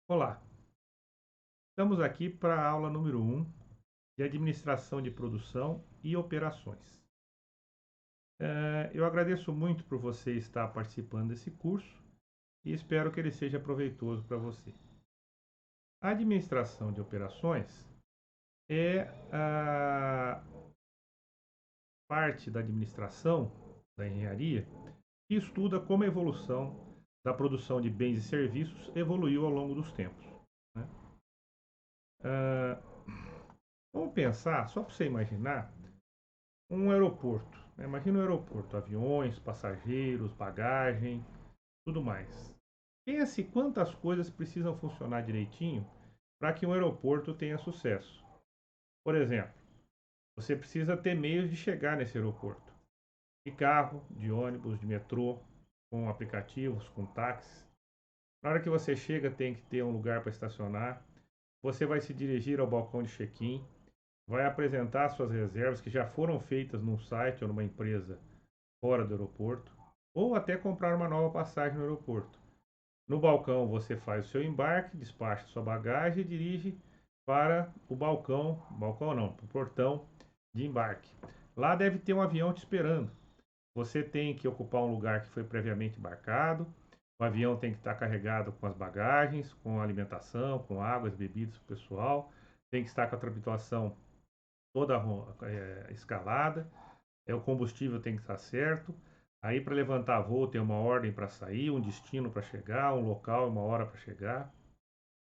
Olá, estamos aqui para a aula número 1 de Administração de Produção e Operações. Eu agradeço muito por você estar participando desse curso e espero que ele seja proveitoso para você. A administração de operações é a parte da administração da engenharia que estuda como a evolução da produção de bens e serviços evoluiu ao longo dos tempos, né? Ah, Vamos pensar, só para você imaginar, um aeroporto, né? Imagina um aeroporto, aviões, passageiros, bagagem, tudo mais. Pense quantas coisas precisam funcionar direitinho para que um aeroporto tenha sucesso. Por exemplo, você precisa ter meios de chegar nesse aeroporto. De carro, de ônibus, de metrô, com aplicativos, com táxis. Na hora que você chega, tem que ter um lugar para estacionar. Você vai se dirigir ao balcão de check-in, vai apresentar suas reservas que já foram feitas num site ou numa empresa fora do aeroporto, ou até comprar uma nova passagem no aeroporto. No balcão você faz o seu embarque, despacha sua bagagem e dirige para o balcão não, para o portão de embarque. Lá deve ter um avião te esperando. Você tem que ocupar um lugar que foi previamente embarcado. O avião tem que estar carregado com as bagagens, com alimentação, com águas, bebidas para o pessoal. Tem que estar com a tripulação toda escalada. O combustível tem que estar certo. Aí para levantar voo tem uma ordem para sair, um destino para chegar, um local, uma hora para chegar,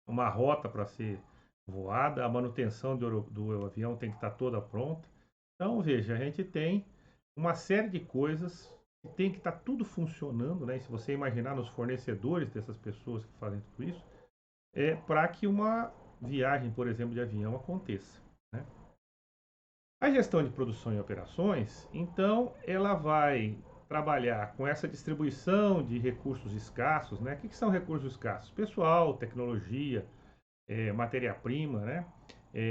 uma rota para ser voada, a manutenção do avião tem que estar toda pronta. Então veja, a gente tem uma série de coisas que tem que estar tudo funcionando, né? E se você imaginar nos fornecedores dessas pessoas que fazem tudo isso, é para que uma viagem, por exemplo, de avião aconteça, né? A gestão de produção e operações, então, ela vai trabalhar com essa distribuição de recursos escassos, né? O que são recursos escassos? Pessoal, tecnologia, matéria-prima, né?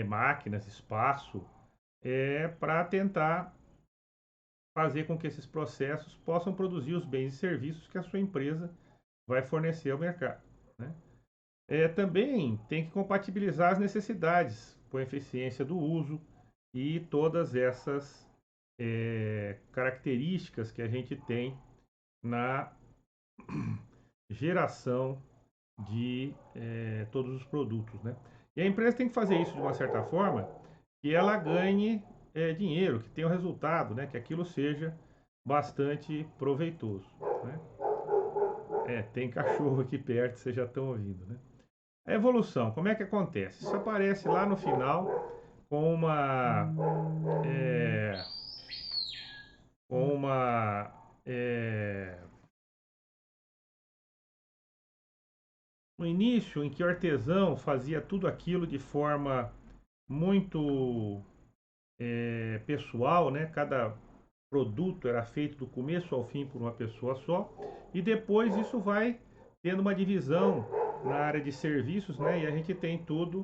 Máquinas, espaço, para tentar fazer com que esses processos possam produzir os bens e serviços que a sua empresa vai fornecer ao mercado, né? Também tem que compatibilizar as necessidades com a eficiência do uso e todas essas características que a gente tem na geração de todos os produtos, né? E a empresa tem que fazer isso de uma certa forma que ela ganhe dinheiro, que tenha o resultado, né? Que aquilo seja bastante proveitoso, né? Tem cachorro aqui perto, vocês já estão ouvindo, né? A evolução, como é que acontece? Isso aparece lá no final com é, uma é, no início em que o artesão fazia tudo aquilo de forma muito pessoal, né? Cada produto era feito do começo ao fim por uma pessoa só, e depois isso vai tendo uma divisão na área de serviços, né? E a gente tem tudo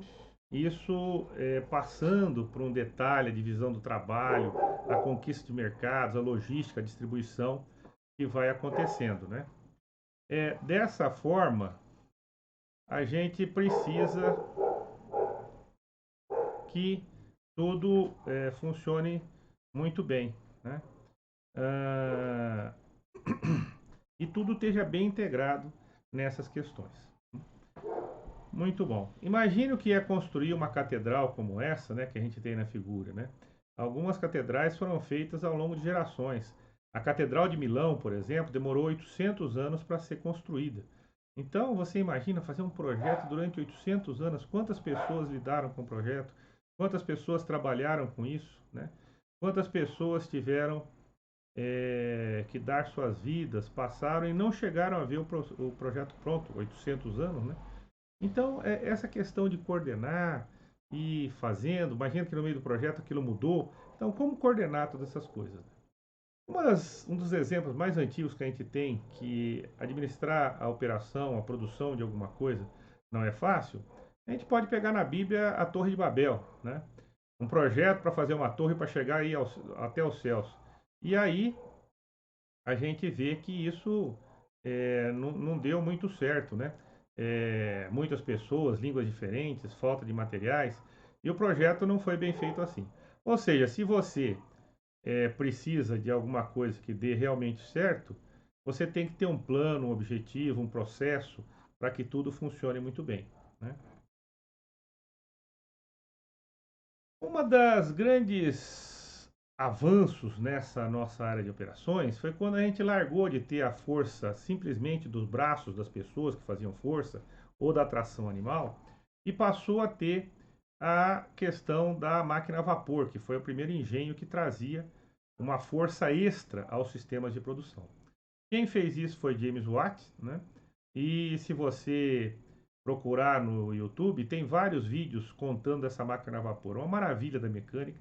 isso passando por um detalhe, a divisão do trabalho, a conquista de mercados, a logística, a distribuição que vai acontecendo, né? Dessa forma, a gente precisa que tudo funcione muito bem, né? Ah, e tudo esteja bem integrado nessas questões. Muito bom. Imagine o que é construir uma catedral como essa, né, que a gente tem na figura, né? Algumas catedrais foram feitas ao longo de gerações. A Catedral de Milão, por exemplo, demorou 800 anos para ser construída. Então, você imagina fazer um projeto durante 800 anos? Quantas pessoas lidaram com o projeto? Quantas pessoas trabalharam com isso, né? Quantas pessoas tiveram que dar suas vidas, passaram e não chegaram a ver o projeto pronto, 800 anos, né? Então, essa questão de coordenar e fazendo, imagina que no meio do projeto aquilo mudou. Então, como coordenar todas essas coisas? Um dos exemplos mais antigos que a gente tem que administrar a operação, a produção de alguma coisa não é fácil, a gente pode pegar na Bíblia a Torre de Babel, né? Um projeto para fazer uma torre para chegar aí até os céus. E aí a gente vê que isso não deu muito certo, né? muitas pessoas, línguas diferentes, falta de materiais, e o projeto não foi bem feito assim. Ou seja, se você precisa de alguma coisa que dê realmente certo, você tem que ter um plano, um objetivo, um processo para que tudo funcione muito bem, né? Uma das grandes avanços nessa nossa área de operações foi quando a gente largou de ter a força simplesmente dos braços das pessoas que faziam força ou da tração animal e passou a ter a questão da máquina a vapor, que foi o primeiro engenho que trazia uma força extra aos sistemas de produção. Quem fez isso foi James Watt, né? E se você procurar no YouTube, tem vários vídeos contando essa máquina a vapor. Uma maravilha da mecânica,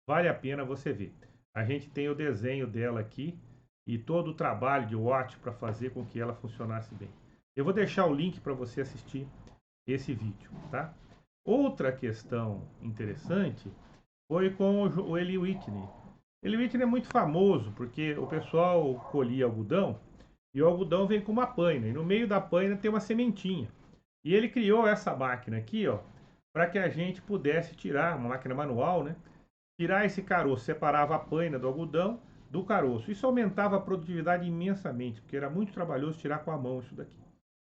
vale a pena você ver. A gente tem o desenho dela aqui e todo o trabalho de Watt para fazer com que ela funcionasse bem. Eu vou deixar o link para você assistir esse vídeo, tá? Outra questão interessante foi com o Eli Whitney. Eli Whitney é muito famoso porque o pessoal colhia algodão e o algodão vem com uma paina, e no meio da paina tem uma sementinha. E ele criou essa máquina aqui, ó, para que a gente pudesse tirar, uma máquina manual, né? Tirar esse caroço, separava a paina do algodão do caroço. Isso aumentava a produtividade imensamente, porque era muito trabalhoso tirar com a mão isso daqui.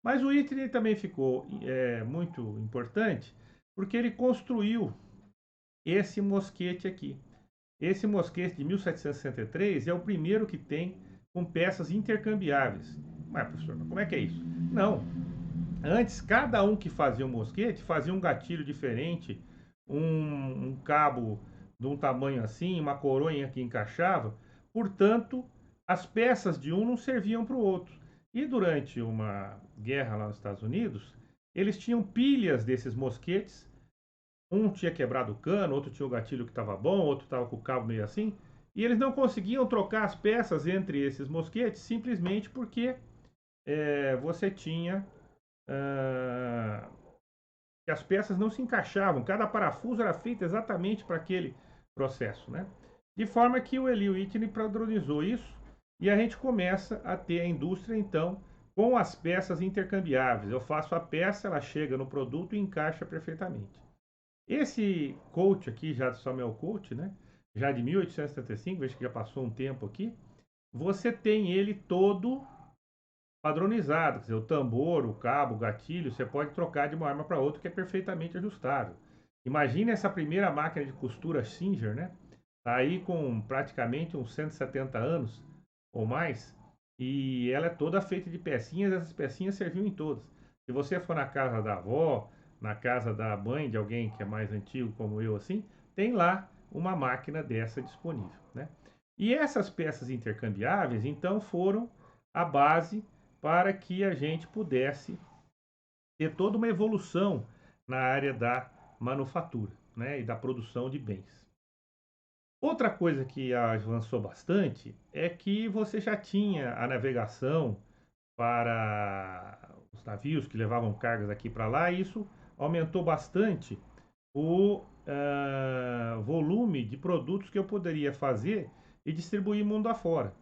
Mas o Whitney também ficou muito importante, porque ele construiu esse mosquete aqui. Esse mosquete de 1763 é o primeiro que tem com peças intercambiáveis. Mas, professor, como é que é isso? Não. Antes, cada um que fazia um mosquete fazia um gatilho diferente, um cabo de um tamanho assim, uma coronha que encaixava. Portanto, as peças de um não serviam para o outro. E durante uma guerra lá nos Estados Unidos, eles tinham pilhas desses mosquetes. Um tinha quebrado o cano, outro tinha o gatilho que estava bom, outro estava com o cabo meio assim. E eles não conseguiam trocar as peças entre esses mosquetes simplesmente porque você tinha ah, que as peças não se encaixavam, cada parafuso era feito exatamente para aquele processo, né? De forma que o Eli Whitney padronizou isso e a gente começa a ter a indústria então com as peças intercambiáveis. Eu faço a peça, ela chega no produto e encaixa perfeitamente. Esse coach aqui, já do Samuel Coach, né? Já de 1875, vejo que já passou um tempo aqui. Você tem ele todo padronizado, quer dizer, o tambor, o cabo, o gatilho, você pode trocar de uma arma para outra que é perfeitamente ajustável. Imagine essa primeira máquina de costura Singer, né? Tá aí com praticamente uns 170 anos ou mais, e ela é toda feita de pecinhas, essas pecinhas serviam em todas. Se você for na casa da avó, na casa da mãe de alguém que é mais antigo como eu assim, tem lá uma máquina dessa disponível, né? E essas peças intercambiáveis, então, foram a base para que a gente pudesse ter toda uma evolução na área da manufatura, né, e da produção de bens. Outra coisa que avançou bastante é que você já tinha a navegação para os navios que levavam cargas aqui para lá, e isso aumentou bastante o volume de produtos que eu poderia fazer e distribuir mundo afora.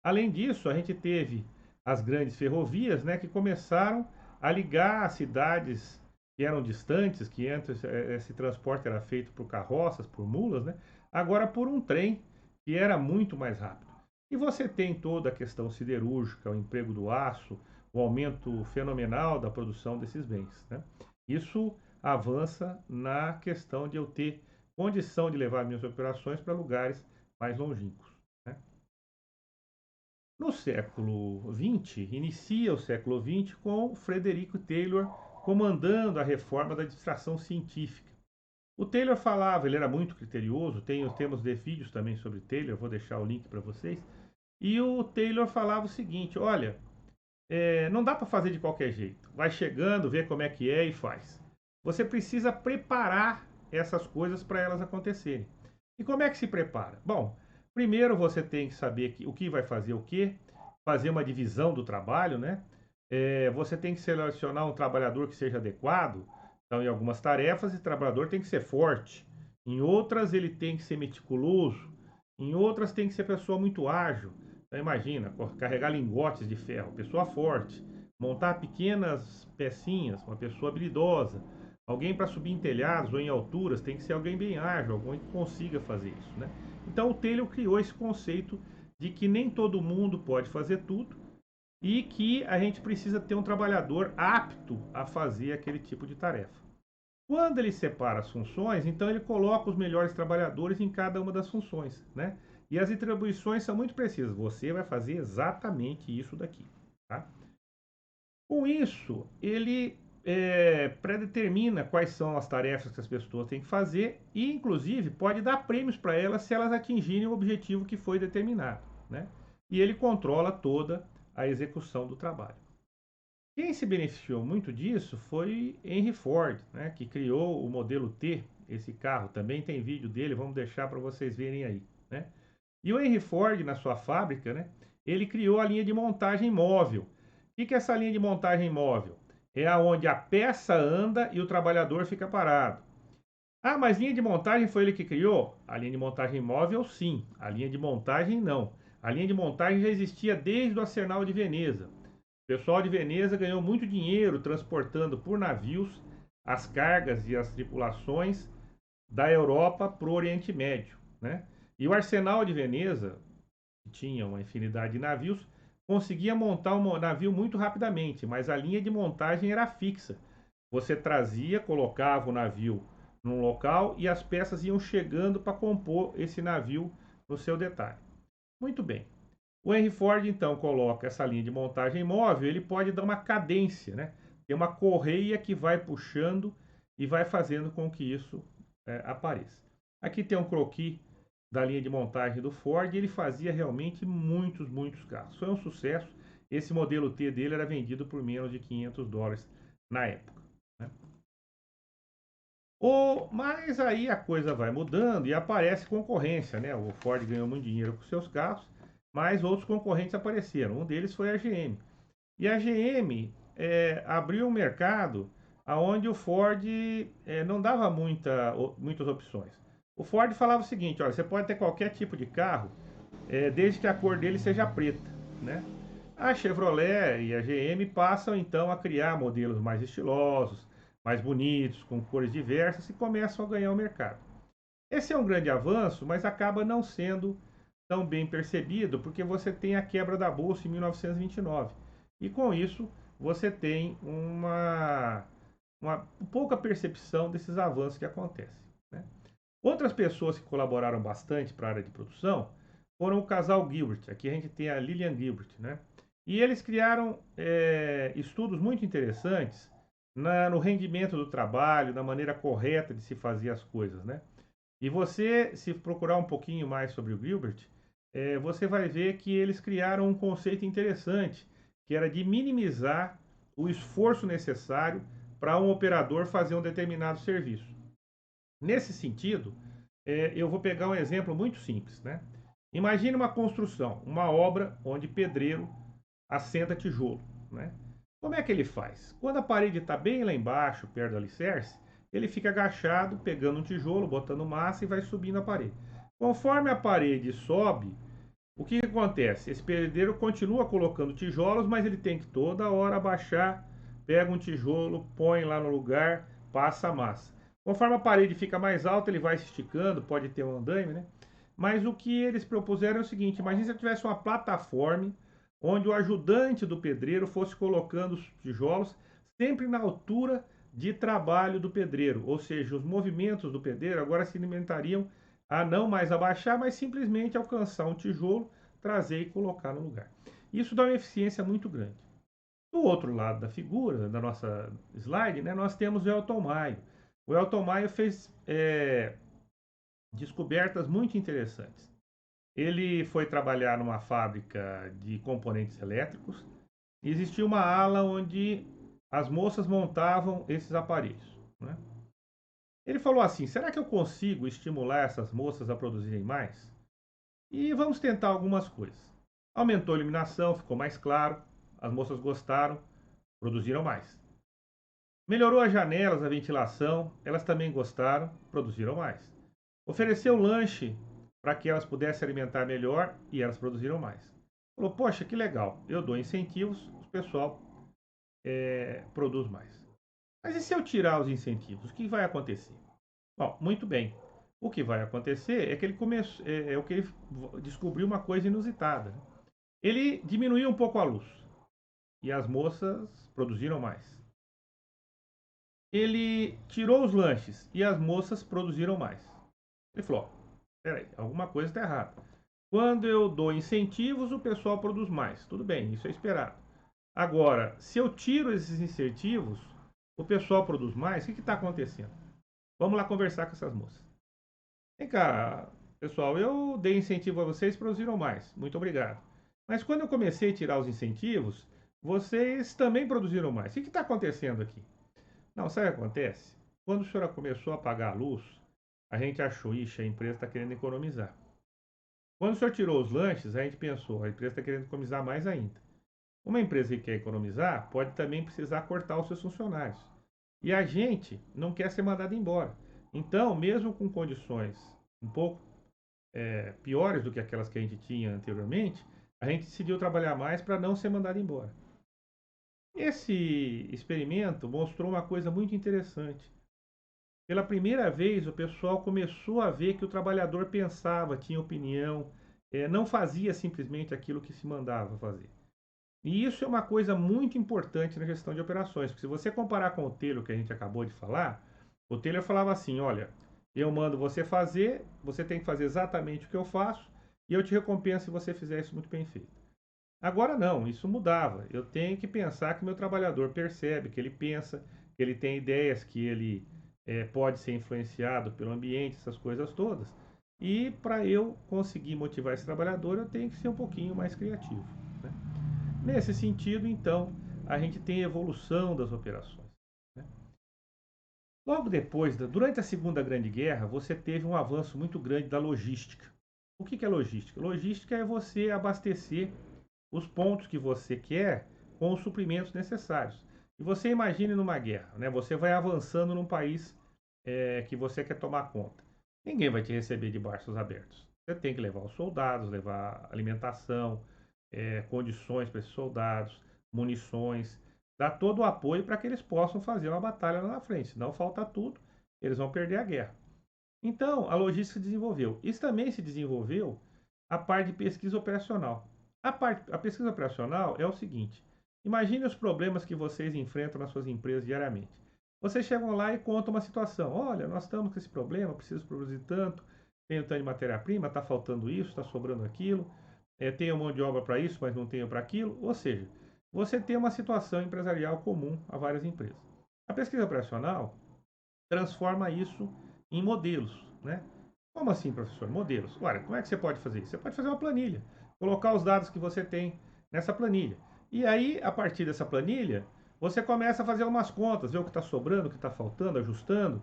Além disso, a gente teve as grandes ferrovias, né, que começaram a ligar as cidades que eram distantes, que antes esse transporte era feito por carroças, por mulas, né, agora por um trem que era muito mais rápido. E você tem toda a questão siderúrgica, o emprego do aço, o aumento fenomenal da produção desses bens, né? Isso avança na questão de eu ter condição de levar minhas operações para lugares mais longínquos, né? No século XX, inicia o século XX com Frederico Taylor comandando a reforma da distração científica. O Taylor falava, ele era muito criterioso, temos de vídeos também sobre Taylor, vou deixar o link para vocês. E o Taylor falava o seguinte: olha, não dá para fazer de qualquer jeito. Vai chegando, vê como é que é e faz. Você precisa preparar essas coisas para elas acontecerem. E como é que se prepara? Bom, primeiro você tem que saber o que vai fazer o quê, fazer uma divisão do trabalho, né? Você tem que selecionar um trabalhador que seja adequado. Então, em algumas tarefas, esse trabalhador tem que ser forte. Em outras, ele tem que ser meticuloso. Em outras, tem que ser pessoa muito ágil. Então, imagina, carregar lingotes de ferro, pessoa forte. montar pequenas pecinhas, uma pessoa habilidosa, alguém para subir em telhados ou em alturas, tem que ser alguém bem ágil, alguém que consiga fazer isso, né? Então o Taylor criou esse conceito de que nem todo mundo pode fazer tudo e que a gente precisa ter um trabalhador apto a fazer aquele tipo de tarefa. Quando ele separa as funções, então ele coloca os melhores trabalhadores em cada uma das funções, né? E as atribuições são muito precisas. Você vai fazer exatamente isso daqui, tá? Com isso, ele predetermina quais são as tarefas que as pessoas têm que fazer e, inclusive, pode dar prêmios para elas se elas atingirem o objetivo que foi determinado, né? E ele controla toda a execução do trabalho. Quem se beneficiou muito disso foi Henry Ford, né, que criou o modelo T, esse carro. Também tem vídeo dele, vamos deixar para vocês verem aí, né? E o Henry Ford, na sua fábrica, né, ele criou a linha de montagem móvel. O que é essa linha de montagem móvel? É aonde a peça anda e o trabalhador fica parado. Ah, mas linha de montagem foi ele que criou? A linha de montagem móvel, sim. A linha de montagem, não. A linha de montagem já existia desde o Arsenal de Veneza. O pessoal de Veneza ganhou muito dinheiro transportando por navios as cargas e as tripulações da Europa para o Oriente Médio, né? E o Arsenal de Veneza, que tinha uma infinidade de navios, conseguia montar um navio muito rapidamente, mas a linha de montagem era fixa. Você trazia, colocava o navio num local e as peças iam chegando para compor esse navio no seu detalhe. Muito bem. O Henry Ford então coloca essa linha de montagem móvel, ele pode dar uma cadência, né? Tem uma correia que vai puxando e vai fazendo com que isso apareça. Aqui tem um croquis da linha de montagem do Ford, ele fazia realmente muitos carros. Foi um sucesso. Esse modelo T dele era vendido por menos de $500 na época, né? Mas aí a coisa vai mudando e aparece concorrência, né? O Ford ganhou muito dinheiro com seus carros, mas outros concorrentes apareceram. Um deles foi a GM. E a GM abriu um mercado onde o Ford não dava muitas opções. O Ford falava o seguinte: olha, você pode ter qualquer tipo de carro, desde que a cor dele seja preta, né? A Chevrolet e a GM passam então a criar modelos mais estilosos, mais bonitos, com cores diversas e começam a ganhar o mercado. Esse é um grande avanço, mas acaba não sendo tão bem percebido porque você tem a quebra da bolsa em 1929 e com isso você tem uma pouca percepção desses avanços que acontecem, né? Outras pessoas que colaboraram bastante para a área de produção foram o casal Gilbert. Aqui a gente tem a Lillian Gilbert, né? E eles criaram estudos muito interessantes no rendimento do trabalho, na maneira correta de se fazer as coisas, né? E você, se procurar um pouquinho mais sobre o Gilbert, você vai ver que eles criaram um conceito interessante, que era de minimizar o esforço necessário para um operador fazer um determinado serviço. Nesse sentido, eu vou pegar um exemplo muito simples, né? Imagine uma construção, uma obra onde pedreiro assenta tijolo, né? Como é que ele faz? Quando a parede está bem lá embaixo, perto do alicerce, ele fica agachado, pegando um tijolo, botando massa e vai subindo a parede. Conforme a parede sobe, o que acontece? Esse pedreiro continua colocando tijolos, mas ele tem que toda hora abaixar, pega um tijolo, põe lá no lugar, passa a massa. Conforme a parede fica mais alta, ele vai se esticando, pode ter um andaime, né? Mas o que eles propuseram é o seguinte: imagine se tivesse uma plataforma onde o ajudante do pedreiro fosse colocando os tijolos sempre na altura de trabalho do pedreiro, ou seja, os movimentos do pedreiro agora se alimentariam a não mais abaixar, mas simplesmente alcançar um tijolo, trazer e colocar no lugar. Isso dá uma eficiência muito grande. Do outro lado da figura, da nossa slide, né, nós temos o Elton Maio. O Elton Maio fez descobertas muito interessantes. Ele foi trabalhar numa fábrica de componentes elétricos. E existia uma ala onde as moças montavam esses aparelhos, né? Ele falou assim: será que eu consigo estimular essas moças a produzirem mais? E vamos tentar algumas coisas. Aumentou a iluminação, ficou mais claro, as moças gostaram, produziram mais. Melhorou as janelas, a ventilação, elas também gostaram, produziram mais. Ofereceu lanche para que elas pudessem alimentar melhor e elas produziram mais. Falou: poxa, que legal, eu dou incentivos, o pessoal produz mais. Mas e se eu tirar os incentivos, o que vai acontecer? Bom, muito bem. O que vai acontecer é que ele começou, é o que ele descobriu uma coisa inusitada, né? Ele diminuiu um pouco a luz e as moças produziram mais. Ele tirou os lanches e as moças produziram mais. Ele falou: peraí, alguma coisa está errada. Quando eu dou incentivos, o pessoal produz mais. Tudo bem, isso é esperado. Agora, se eu tiro esses incentivos, o pessoal produz mais. O que está acontecendo? Vamos lá conversar com essas moças. Vem cá, pessoal, eu dei incentivo a vocês, produziram mais. Muito obrigado. Mas quando eu comecei a tirar os incentivos, vocês também produziram mais. O que está acontecendo aqui? Não, sabe o que acontece? Quando a senhora começou a pagar a luz, a gente achou, ixi, a empresa está querendo economizar. Quando o senhor tirou os lanches, a gente pensou, a empresa está querendo economizar mais ainda. Uma empresa que quer economizar pode também precisar cortar os seus funcionários. E a gente não quer ser mandado embora. Então, mesmo com condições um pouco piores do que aquelas que a gente tinha anteriormente, a gente decidiu trabalhar mais para não ser mandado embora. Esse experimento mostrou uma coisa muito interessante. Pela primeira vez, o pessoal começou a ver que o trabalhador pensava, tinha opinião, não fazia simplesmente aquilo que se mandava fazer. E isso é uma coisa muito importante na gestão de operações, porque se você comparar com o Taylor que a gente acabou de falar, o Taylor falava assim: olha, eu mando você fazer, você tem que fazer exatamente o que eu faço, e eu te recompenso se você fizer isso muito bem feito. Agora não, isso mudava. Eu tenho que pensar que meu trabalhador percebe, que ele pensa, que ele tem ideias, que ele pode ser influenciado pelo ambiente, essas coisas todas. E para eu conseguir motivar esse trabalhador, eu tenho que ser um pouquinho mais criativo, né? Nesse sentido, então, a gente tem a evolução das operações, né? Logo depois, durante a Segunda Grande Guerra, você teve um avanço muito grande da logística. O que é logística? Logística é você abastecer os pontos que você quer com os suprimentos necessários. E você imagine numa guerra, né? Você vai avançando num país que você quer tomar conta. Ninguém vai te receber de braços abertos. Você tem que levar os soldados, levar alimentação, condições para esses soldados, munições, dar todo o apoio para que eles possam fazer uma batalha lá na frente. Senão falta tudo, eles vão perder a guerra. Então, a logística se desenvolveu. Isso também se desenvolveu a parte de pesquisa operacional. A pesquisa operacional é o seguinte: imagine os problemas que vocês enfrentam nas suas empresas diariamente. Vocês chegam lá e contam uma situação. Olha, nós estamos com esse problema, preciso produzir tanto, tenho tanto de matéria-prima, está faltando isso, está sobrando aquilo, tenho mão de obra para isso, mas não tenho para aquilo. Ou seja, você tem uma situação empresarial comum a várias empresas. A pesquisa operacional transforma isso em modelos, né? Como assim, professor? Modelos. Olha, como é que você pode fazer isso? Você pode fazer uma planilha, colocar os dados que você tem nessa planilha. E aí, a partir dessa planilha, você começa a fazer umas contas, ver o que está sobrando, o que está faltando, ajustando,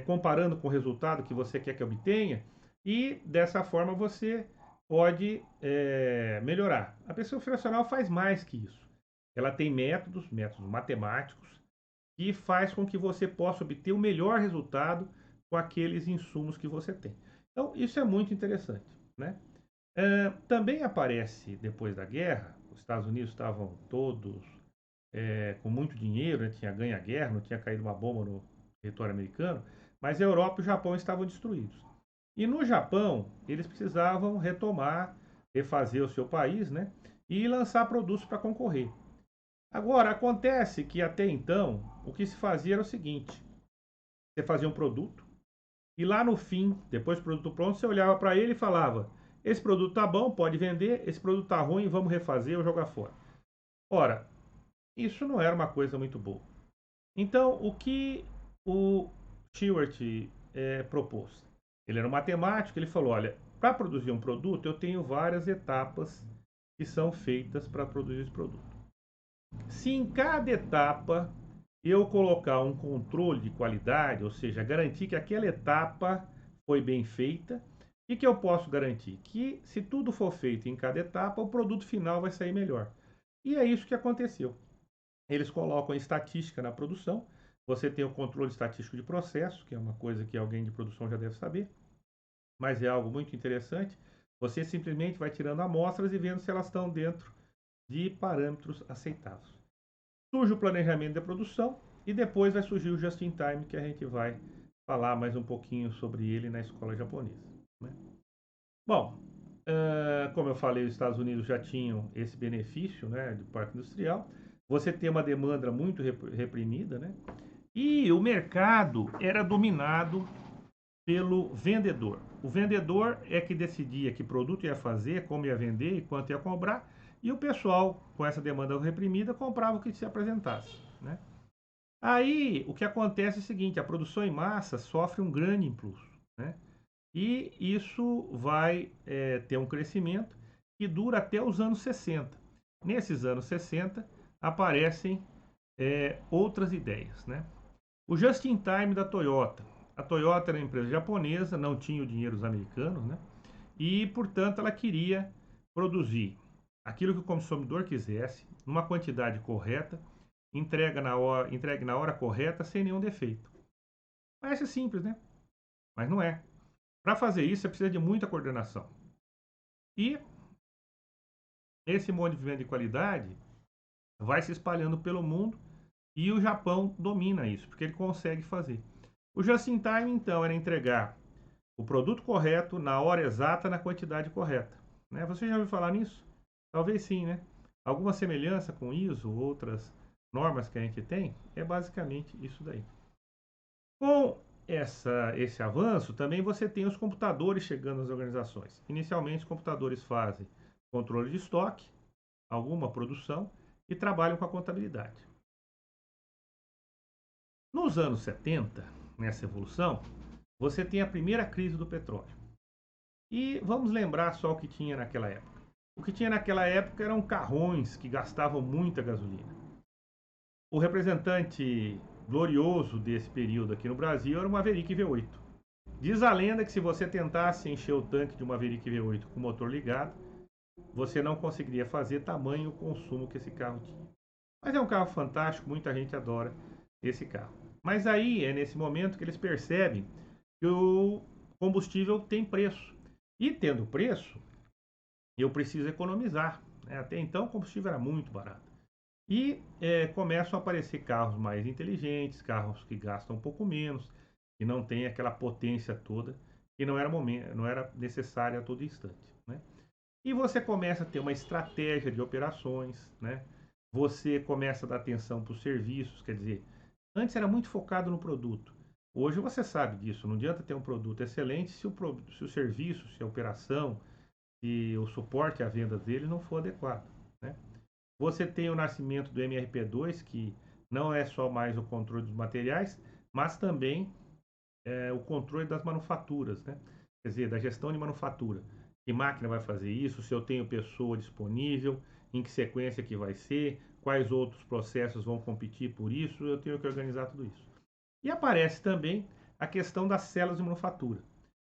comparando com o resultado que você quer que obtenha, e dessa forma você pode melhorar. A pesquisa operacional faz mais que isso. Ela tem métodos matemáticos, que faz com que você possa obter o melhor resultado com aqueles insumos que você tem. Então, isso é muito interessante, né? Também aparece, depois da guerra, os Estados Unidos estavam todos com muito dinheiro, né? Tinha ganho a guerra, não tinha caído uma bomba no território americano, mas a Europa e o Japão estavam destruídos. E no Japão, eles precisavam retomar, refazer o seu país, né? E lançar produtos para concorrer. Agora, acontece que até então, o que se fazia era o seguinte: você fazia um produto e lá no fim, depois do produto pronto, você olhava para ele e falava: esse produto tá bom, pode vender, esse produto tá ruim, vamos refazer ou jogar fora. Ora, isso não era uma coisa muito boa. Então, o que o Stewart propôs? Ele era um matemático, ele falou: olha, para produzir um produto, eu tenho várias etapas que são feitas para produzir esse produto. Se em cada etapa eu colocar um controle de qualidade, ou seja, garantir que aquela etapa foi bem feita, o que eu posso garantir? Que se tudo for feito em cada etapa, o produto final vai sair melhor. E é isso que aconteceu. Eles colocam estatística na produção, você tem o controle estatístico de processo, que é uma coisa que alguém de produção já deve saber, mas é algo muito interessante. Você simplesmente vai tirando amostras e vendo se elas estão dentro de parâmetros aceitáveis. Surge o planejamento da produção e depois vai surgir o just in time, que a gente vai falar mais um pouquinho sobre ele na escola japonesa, né? Bom, como eu falei, os Estados Unidos já tinham esse benefício, né, do parque industrial. Você tem uma demanda muito reprimida, né? E o mercado era dominado pelo vendedor. O vendedor é que decidia que produto ia fazer, como ia vender e quanto ia cobrar, e o pessoal, com essa demanda reprimida, comprava o que se apresentasse, né? Aí, o que acontece é o seguinte, a produção em massa sofre um grande impulso, né? E isso vai ter um crescimento que dura até os anos 60. Nesses anos 60, aparecem outras ideias, né? O just-in-time da Toyota. A Toyota era uma empresa japonesa, não tinha o dinheiro dos americanos, né? E, portanto, ela queria produzir aquilo que o consumidor quisesse, numa quantidade correta, entregue na hora correta, sem nenhum defeito. Parece simples, né? Mas não é. Para fazer isso, você precisa de muita coordenação. E esse movimento de qualidade vai se espalhando pelo mundo e o Japão domina isso, porque ele consegue fazer. O just-in-time, então, era entregar o produto correto, na hora exata, na quantidade correta, né? Você já ouviu falar nisso? Talvez sim, né? Alguma semelhança com ISO, outras normas que a gente tem, é basicamente isso daí. Com esse avanço, também você tem os computadores chegando às organizações. Inicialmente, os computadores fazem controle de estoque, alguma produção e trabalham com a contabilidade. Nos anos 70, nessa evolução, você tem a primeira crise do petróleo. E vamos lembrar só o que tinha naquela época. O que tinha naquela época eram carrões que gastavam muita gasolina. O representante glorioso desse período aqui no Brasil era o Maverick V8. Diz a lenda que se você tentasse encher o tanque de uma Maverick V8 com o motor ligado, você não conseguiria fazer tamanho o consumo que esse carro tinha. Mas é um carro fantástico, muita gente adora esse carro. Mas aí é nesse momento que eles percebem que o combustível tem preço. E tendo preço, eu preciso economizar, né? Até então o combustível era muito barato. E começam a aparecer carros mais inteligentes, carros que gastam um pouco menos, que não tem aquela potência toda, que não era necessária a todo instante, né? E você começa a ter uma estratégia de operações, né? Você começa a dar atenção para os serviços, quer dizer, antes era muito focado no produto. Hoje você sabe disso, não adianta ter um produto excelente se o serviço, se a operação, se o suporte à venda dele não for adequado, né? Você tem o nascimento do MRP2, que não é só mais o controle dos materiais, mas também o controle das manufaturas, né? Quer dizer, da gestão de manufatura. Que máquina vai fazer isso? Se eu tenho pessoa disponível, em que sequência que vai ser, quais outros processos vão competir por isso, eu tenho que organizar tudo isso. E aparece também a questão das células de manufatura.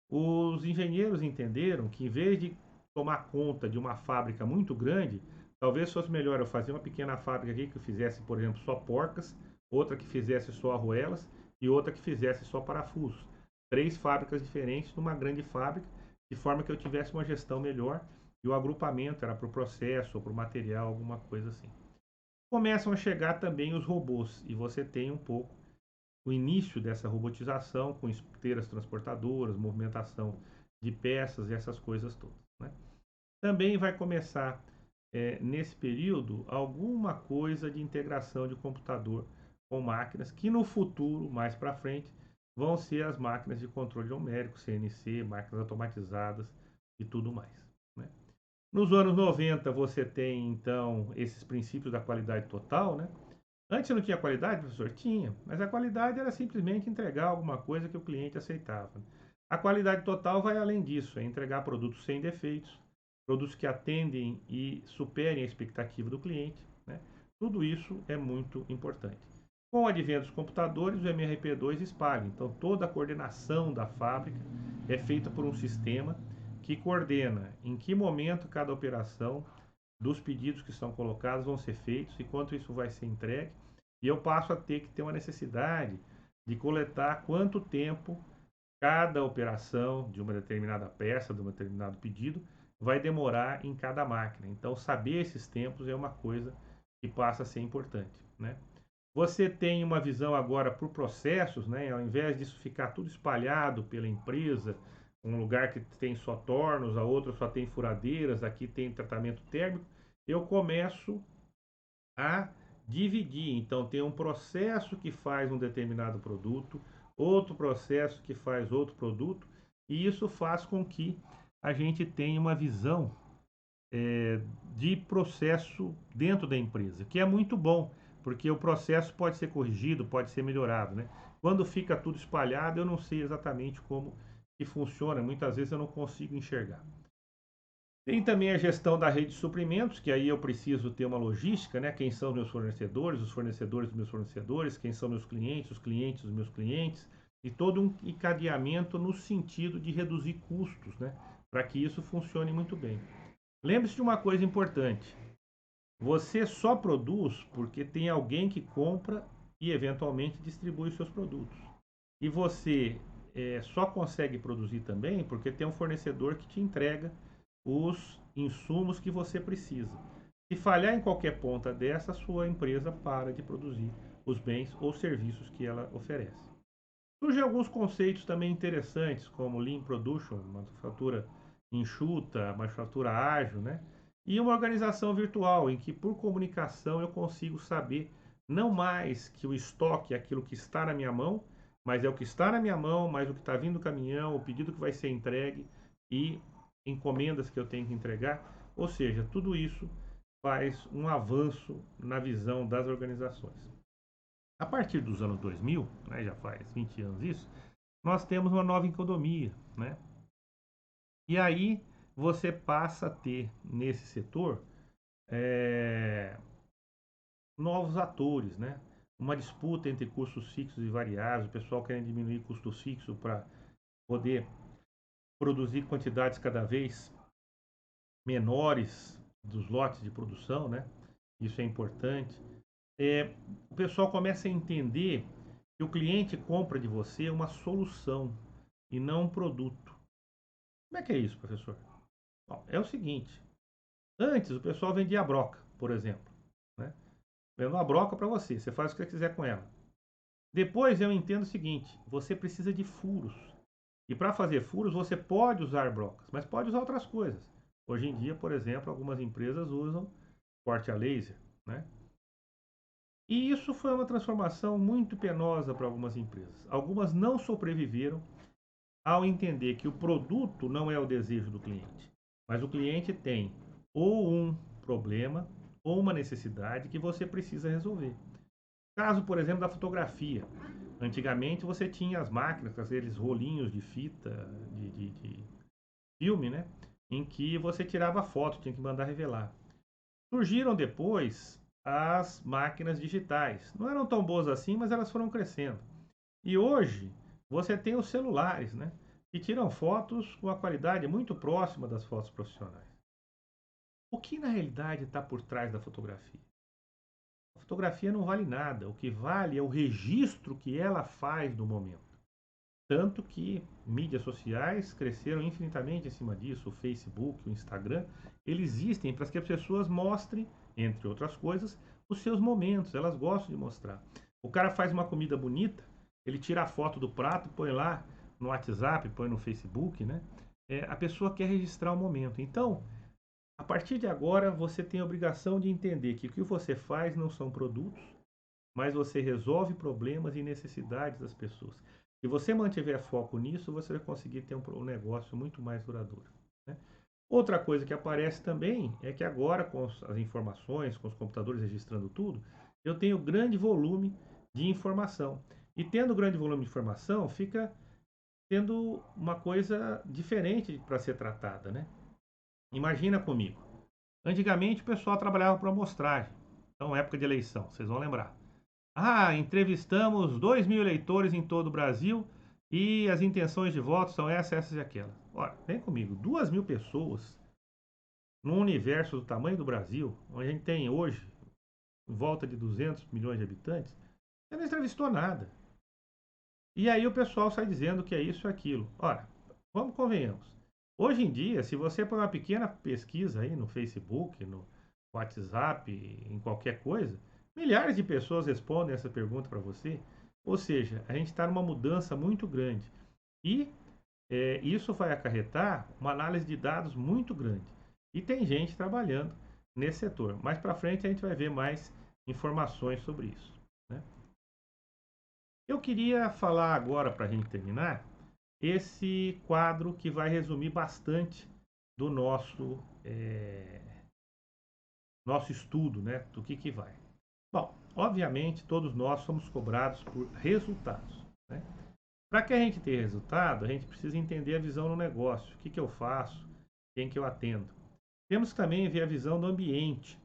Os engenheiros entenderam que, em vez de tomar conta de uma fábrica muito grande, talvez fosse melhor eu fazer uma pequena fábrica aqui que fizesse, por exemplo, só porcas, outra que fizesse só arruelas e outra que fizesse só parafusos. Três fábricas diferentes numa grande fábrica, de forma que eu tivesse uma gestão melhor e o agrupamento era para o processo ou para o material, alguma coisa assim. Começam a chegar também os robôs e você tem um pouco o início dessa robotização com esteiras transportadoras, movimentação de peças e essas coisas todas, né? Também vai começar, nesse período, alguma coisa de integração de computador com máquinas, que no futuro, mais para frente, vão ser as máquinas de controle numérico, CNC, máquinas automatizadas e tudo mais, né? Nos anos 90 você tem, então, esses princípios da qualidade total, né? Antes não tinha qualidade, professor? Tinha, mas a qualidade era simplesmente entregar alguma coisa que o cliente aceitava. A qualidade total vai além disso, é entregar produtos sem defeitos, produtos que atendem e superem a expectativa do cliente, né? Tudo isso é muito importante. Com o advento dos computadores, o MRP2 espalha. Então, toda a coordenação da fábrica é feita por um sistema que coordena em que momento cada operação dos pedidos que são colocados vão ser feitos e quanto isso vai ser entregue. E eu passo a ter que ter uma necessidade de coletar quanto tempo cada operação de uma determinada peça, de um determinado pedido, vai demorar em cada máquina. Então, saber esses tempos é uma coisa que passa a ser importante, né? Você tem uma visão agora por processos, né? Ao invés disso ficar tudo espalhado pela empresa, um lugar que tem só tornos, a outra só tem furadeiras, aqui tem tratamento térmico, eu começo a dividir. Então, tem um processo que faz um determinado produto, outro processo que faz outro produto, e isso faz com que a gente tenha uma visão de processo dentro da empresa, que é muito bom, porque o processo pode ser corrigido, pode ser melhorado, né? Quando fica tudo espalhado, eu não sei exatamente como que funciona, muitas vezes eu não consigo enxergar. Tem também a gestão da rede de suprimentos, que aí eu preciso ter uma logística, né? Quem são meus fornecedores, os fornecedores dos meus fornecedores, quem são meus clientes, os clientes dos meus clientes, e todo um encadeamento no sentido de reduzir custos, né? Para que isso funcione muito bem. Lembre-se de uma coisa importante: você só produz porque tem alguém que compra e eventualmente distribui os seus produtos. E você só consegue produzir também porque tem um fornecedor que te entrega os insumos que você precisa. Se falhar em qualquer ponta dessa, sua empresa para de produzir os bens ou serviços que ela oferece. Surgem alguns conceitos também interessantes, como Lean Production, manufatura enxuta, manufatura ágil, né? E uma organização virtual, em que por comunicação eu consigo saber não mais que o estoque é aquilo que está na minha mão, mas é o que está na minha mão, mais o que está vindo do caminhão, o pedido que vai ser entregue e encomendas que eu tenho que entregar. Ou seja, tudo isso faz um avanço na visão das organizações. A partir dos anos 2000, né, já faz 20 anos isso, nós temos uma nova economia, né? E aí você passa a ter nesse setor é, novos atores, né? Uma disputa entre custos fixos e variáveis, o pessoal querendo diminuir custo fixo para poder produzir quantidades cada vez menores dos lotes de produção, né? Isso é importante. O pessoal começa a entender que o cliente compra de você uma solução e não um produto. Como é que é isso, professor? Bom, é o seguinte: antes o pessoal vendia a broca, por exemplo, né? Vendo uma broca para você, você faz o que você quiser com ela. Depois eu entendo o seguinte: você precisa de furos. E para fazer furos você pode usar brocas, mas pode usar outras coisas. Hoje em dia, por exemplo, algumas empresas usam corte a laser, né? E isso foi uma transformação muito penosa para algumas empresas. Algumas não sobreviveram ao entender que o produto não é o desejo do cliente, mas o cliente tem ou um problema ou uma necessidade que você precisa resolver. Caso, por exemplo, da fotografia. Antigamente você tinha as máquinas com aqueles rolinhos de fita, de filme, né? Em que você tirava foto, tinha que mandar revelar. Surgiram depois as máquinas digitais. Não eram tão boas assim, mas elas foram crescendo. E hoje você tem os celulares, né? Que tiram fotos com a qualidade muito próxima das fotos profissionais. O que na realidade está por trás da fotografia? A fotografia não vale nada. O que vale é o registro que ela faz do momento. Tanto que mídias sociais cresceram infinitamente em cima disso, o Facebook, o Instagram, eles existem para que as pessoas mostrem, entre outras coisas, os seus momentos, elas gostam de mostrar. O cara faz uma comida bonita, ele tira a foto do prato, põe lá no WhatsApp, põe no Facebook, né? A pessoa quer registrar o momento. Então, a partir de agora, você tem a obrigação de entender que o que você faz não são produtos, mas você resolve problemas e necessidades das pessoas. Se você mantiver foco nisso, você vai conseguir ter um negócio muito mais duradouro, né? Outra coisa que aparece também é que agora, com as informações, com os computadores registrando tudo, eu tenho grande volume de informação. E tendo grande volume de informação, fica tendo uma coisa diferente para ser tratada, né? Imagina comigo. Antigamente o pessoal trabalhava por amostragem. Então, época de eleição, vocês vão lembrar. Ah, entrevistamos 2.000 eleitores em todo o Brasil e as intenções de voto são essas e aquelas. Olha, vem comigo, 2.000 pessoas num universo do tamanho do Brasil, onde a gente tem hoje em volta de 200 milhões de habitantes, você não entrevistou nada. E aí o pessoal sai dizendo que é isso e aquilo. Ora, vamos convenhamos. Hoje em dia, se você põe uma pequena pesquisa aí no Facebook, no WhatsApp, em qualquer coisa, milhares de pessoas respondem essa pergunta para você. Ou seja, a gente está numa mudança muito grande. E isso vai acarretar uma análise de dados muito grande. E tem gente trabalhando nesse setor. Mais para frente a gente vai ver mais informações sobre isso, né? Eu queria falar agora, para a gente terminar, esse quadro que vai resumir bastante do nosso estudo, né? Do que vai. Bom, obviamente todos nós somos cobrados por resultados, né? Para que a gente tenha resultado, a gente precisa entender a visão no negócio, o que eu faço, quem que eu atendo. Temos que também ver a visão do ambiente.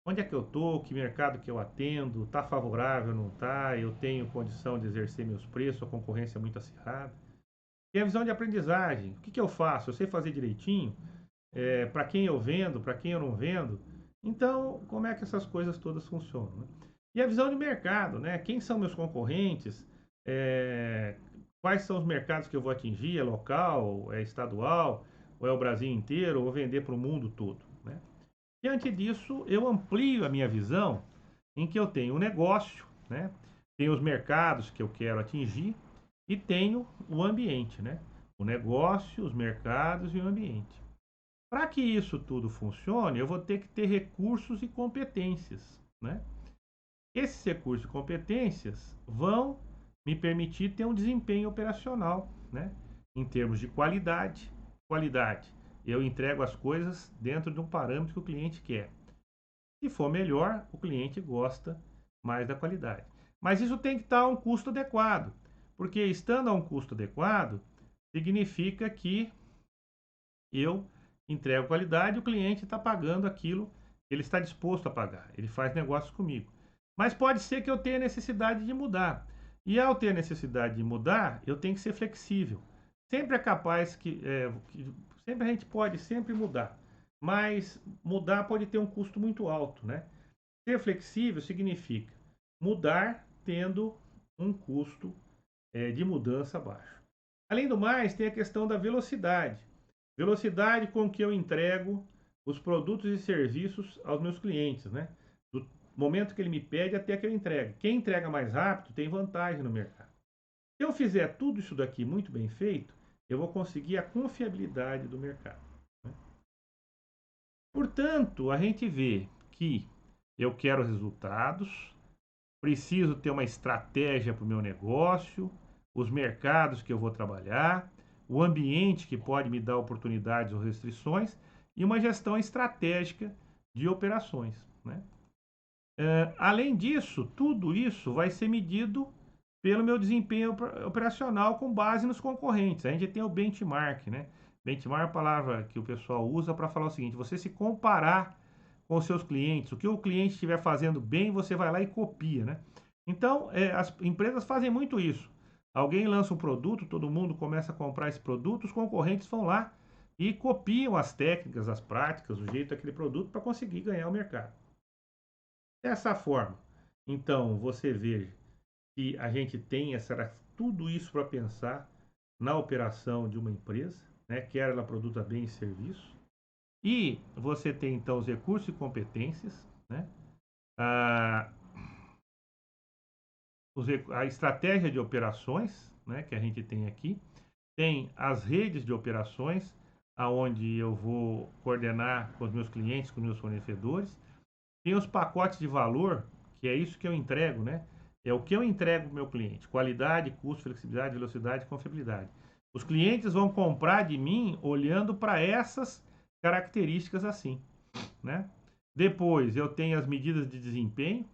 Onde é que eu estou, que mercado que eu atendo, está favorável, não está, eu tenho condição de exercer meus preços, a concorrência é muito acirrada. Tem a visão de aprendizagem, o que eu faço, eu sei fazer direitinho, para quem eu vendo, para quem eu não vendo. Então, como é que essas coisas todas funcionam, né? E a visão de mercado, né? Quem são meus concorrentes? É, quais são os mercados que eu vou atingir? É local, é estadual, ou é o Brasil inteiro, ou vou vender para o mundo todo, né? Diante disso, eu amplio a minha visão em que eu tenho um negócio, né? Tenho os mercados que eu quero atingir e tenho o ambiente, né? O negócio, os mercados e o ambiente. Para que isso tudo funcione, eu vou ter que ter recursos e competências, né? Esses recursos e competências vão me permitir ter um desempenho operacional, né? Em termos de qualidade. Qualidade, eu entrego as coisas dentro de um parâmetro que o cliente quer. Se for melhor, o cliente gosta mais da qualidade. Mas isso tem que estar a um custo adequado, porque estando a um custo adequado, significa que eu entrego qualidade e o cliente está pagando aquilo que ele está disposto a pagar. Ele faz negócios comigo. Mas pode ser que eu tenha necessidade de mudar. E ao ter necessidade de mudar, eu tenho que ser flexível. Sempre é capaz sempre a gente pode sempre mudar. Mas mudar pode ter um custo muito alto, né? Ser flexível significa mudar tendo um custo de mudança baixo. Além do mais, tem a questão da velocidade. Velocidade com que eu entrego os produtos e serviços aos meus clientes, né? Do momento que ele me pede até que eu entregue. Quem entrega mais rápido tem vantagem no mercado. Se eu fizer tudo isso daqui muito bem feito, eu vou conseguir a confiabilidade do mercado, né? Portanto, a gente vê que eu quero resultados, preciso ter uma estratégia para o meu negócio, os mercados que eu vou trabalhar, o ambiente que pode me dar oportunidades ou restrições e uma gestão estratégica de operações, né? Além disso, tudo isso vai ser medido pelo meu desempenho operacional com base nos concorrentes. A gente tem o benchmark, né? Benchmark é a palavra que o pessoal usa para falar o seguinte: você se comparar com os seus clientes, o que o cliente estiver fazendo bem, você vai lá e copia, né? Então, as empresas fazem muito isso. Alguém lança um produto, todo mundo começa a comprar esse produto, os concorrentes vão lá e copiam as técnicas, as práticas, o jeito daquele produto para conseguir ganhar o mercado. Dessa forma, então, você veja que a gente tem tudo isso para pensar na operação de uma empresa, né? Quer ela produza bem e serviço. E você tem então os recursos e competências, né? A, a estratégia de operações, né? Que a gente tem aqui. Tem as redes de operações, aonde eu vou coordenar com os meus clientes, com os meus fornecedores. Tem os pacotes de valor, que é isso que eu entrego, né? É o que eu entrego para o meu cliente: qualidade, custo, flexibilidade, velocidade e confiabilidade. Os clientes vão comprar de mim olhando para essas características assim, né? Depois eu tenho as medidas de desempenho,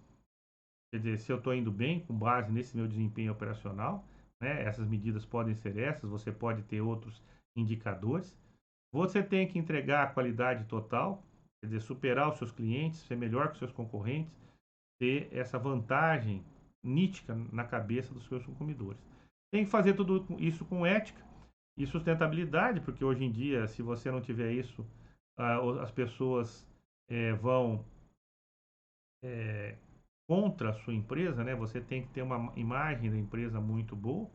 quer dizer, se eu estou indo bem com base nesse meu desempenho operacional, né? Essas medidas podem ser essas, você pode ter outros indicadores. Você tem que entregar a qualidade total, quer dizer, superar os seus clientes, ser melhor que os seus concorrentes, ter essa vantagem nítida na cabeça dos seus consumidores. Tem que fazer tudo isso com ética e sustentabilidade, porque hoje em dia, se você não tiver isso, as pessoas vão contra a sua empresa, né? Você tem que ter uma imagem da empresa muito boa.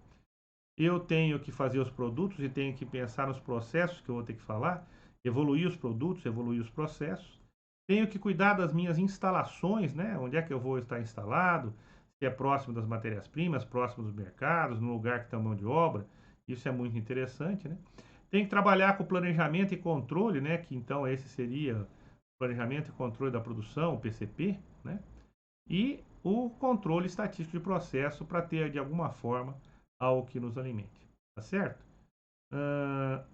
Eu tenho que fazer os produtos e tenho que pensar nos processos que eu vou ter que falar, evoluir os produtos, evoluir os processos. Tenho que cuidar das minhas instalações, né? Onde é que eu vou estar instalado, se é próximo das matérias-primas, próximo dos mercados, no lugar que tem mão de obra. Isso é muito interessante, né? Tem que trabalhar com planejamento e controle, né? Que então esse seria planejamento e controle da produção, o PCP, né? E o controle estatístico de processo para ter de alguma forma algo que nos alimente, tá certo? Uh,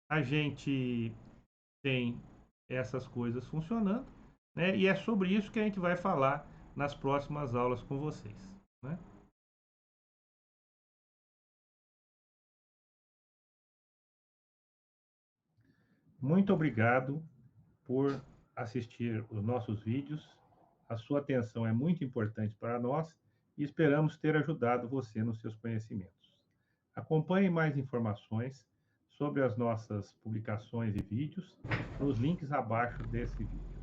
a gente tem essas coisas funcionando, né? E é sobre isso que a gente vai falar nas próximas aulas com vocês, né? Muito obrigado por assistir os nossos vídeos. A sua atenção é muito importante para nós e esperamos ter ajudado você nos seus conhecimentos. Acompanhe mais informações sobre as nossas publicações e vídeos nos links abaixo desse vídeo.